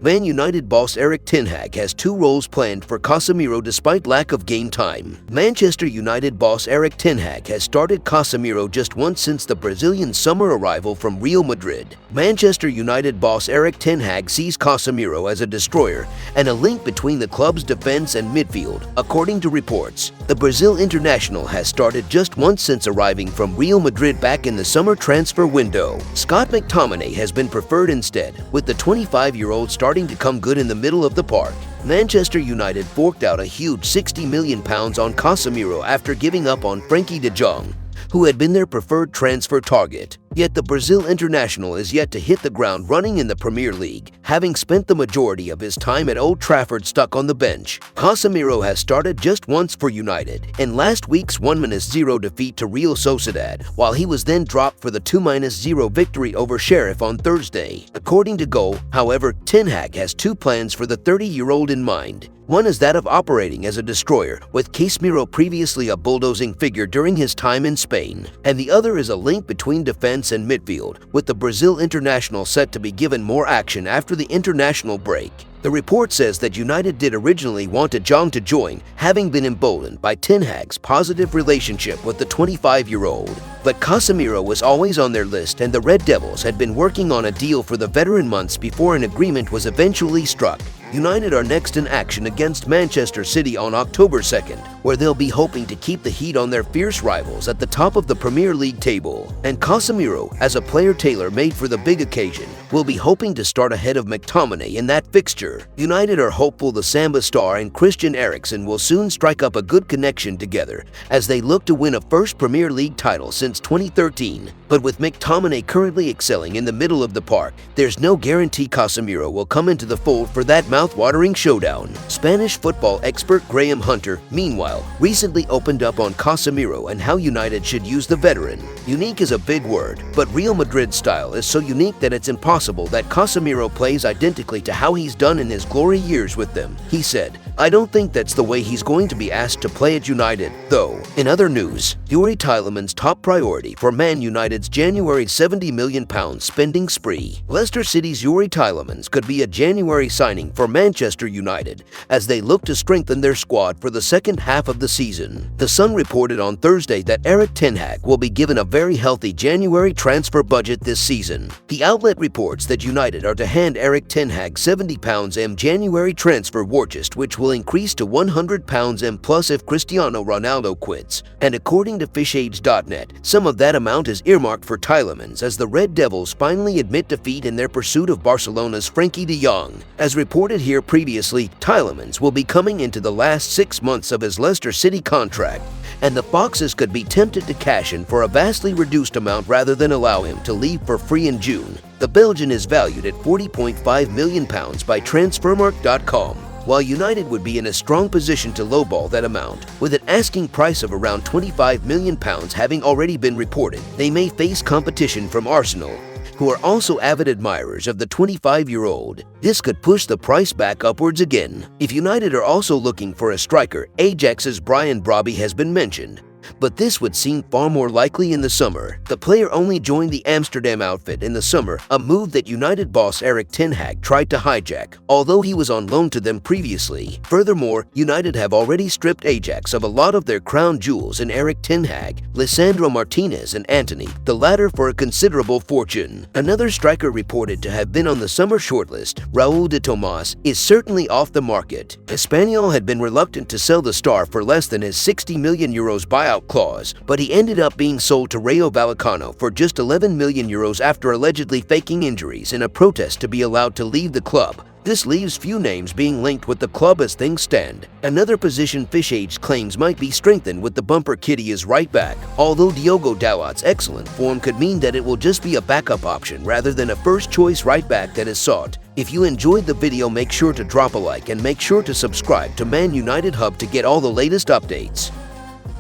Man United boss Erik ten Hag has two roles planned for Casemiro despite lack of game time. Manchester United boss Erik ten Hag has started Casemiro just once since the Brazilian summer arrival from Real Madrid. Manchester United boss Erik ten Hag sees Casemiro as a destroyer and a link between the club's defense and midfield. According to reports, the Brazil international has started just once since arriving from Real Madrid back in the summer transfer window. Scott McTominay has been preferred instead, with the 25-year-old starting to come good in the middle of the park. Manchester United forked out a huge £60 million on Casemiro after giving up on Frenkie de Jong, who had been their preferred transfer target. Yet the Brazil international is yet to hit the ground running in the Premier League, having spent the majority of his time at Old Trafford stuck on the bench. Casemiro has started just once for United, in last week's 1-0 defeat to Real Sociedad, while he was then dropped for the 2-0 victory over Sheriff on Thursday. According to Goal, however, Ten Hag has two plans for the 30-year-old in mind. One is that of operating as a destroyer, with Casemiro previously a bulldozing figure during his time in Spain, and the other is a link between defense and midfield, with the Brazil international set to be given more action after the international break. The report says that United did originally want de Jong to join, having been emboldened by Ten Hag's positive relationship with the 25-year-old. But Casemiro was always on their list, and the Red Devils had been working on a deal for the veteran months before an agreement was eventually struck. United are next in action against Manchester City on October 2nd, where they'll be hoping to keep the heat on their fierce rivals at the top of the Premier League table. And Casemiro, as a player tailor-made for the big occasion, will be hoping to start ahead of McTominay in that fixture. United are hopeful the Samba star and Christian Eriksen will soon strike up a good connection together as they look to win a first Premier League title since 2013. But with McTominay currently excelling in the middle of the park, there's no guarantee Casemiro will come into the fold for that mouth-watering showdown. Spanish football expert Graham Hunter, meanwhile, recently opened up on Casemiro and how United should use the veteran. Unique is a big word, but Real Madrid's style is so unique that it's impossible that Casemiro plays identically to how he's done in his glory years with them. He said, "I don't think that's the way he's going to be asked to play at United, though." In other news, Youri Tielemans' top priority for Man United's January £70 million spending spree. Leicester City's Youri Tielemans could be a January signing for Manchester United as they look to strengthen their squad for the second half of the season. The Sun reported on Thursday that Erik ten Hag will be given a very healthy January transfer budget this season. The outlet reports that United are to hand Erik ten Hag £70 January transfer war chest, which will increase to £100 plus if Cristiano Ronaldo quits. And according to fishage.net, some of that amount is earmarked for Tielemans as the Red Devils finally admit defeat in their pursuit of Barcelona's Frenkie de Jong. As reported here previously, Tielemans will be coming into the last 6 months of his Leicester City contract, and the Foxes could be tempted to cash in for a vastly reduced amount rather than allow him to leave for free in June. The Belgian is valued at £40.5 million by Transfermarkt.com, while United would be in a strong position to lowball that amount. With an asking price of around £25 million having already been reported, they may face competition from Arsenal, who are also avid admirers of the 25-year-old. This could push the price back upwards again. If United are also looking for a striker, Ajax's Brian Brobby has been mentioned, but this would seem far more likely in the summer. The player only joined the Amsterdam outfit in the summer, a move that United boss Erik ten Hag tried to hijack, although he was on loan to them previously. Furthermore, United have already stripped Ajax of a lot of their crown jewels in Erik ten Hag, Lisandro Martinez and Antony, the latter for a considerable fortune. Another striker reported to have been on the summer shortlist, Raul de Tomas, is certainly off the market. Espanyol had been reluctant to sell the star for less than his €60 million buyout clause, but he ended up being sold to Rayo Vallecano for just €11 million after allegedly faking injuries in a protest to be allowed to leave the club. This leaves few names being linked with the club as things stand. Another position Fishage claims might be strengthened with the bumper kitty is right back, although Diogo Dalot's excellent form could mean that it will just be a backup option rather than a first-choice right back that is sought. If you enjoyed the video, make sure to drop a like and make sure to subscribe to Man United Hub to get all the latest updates.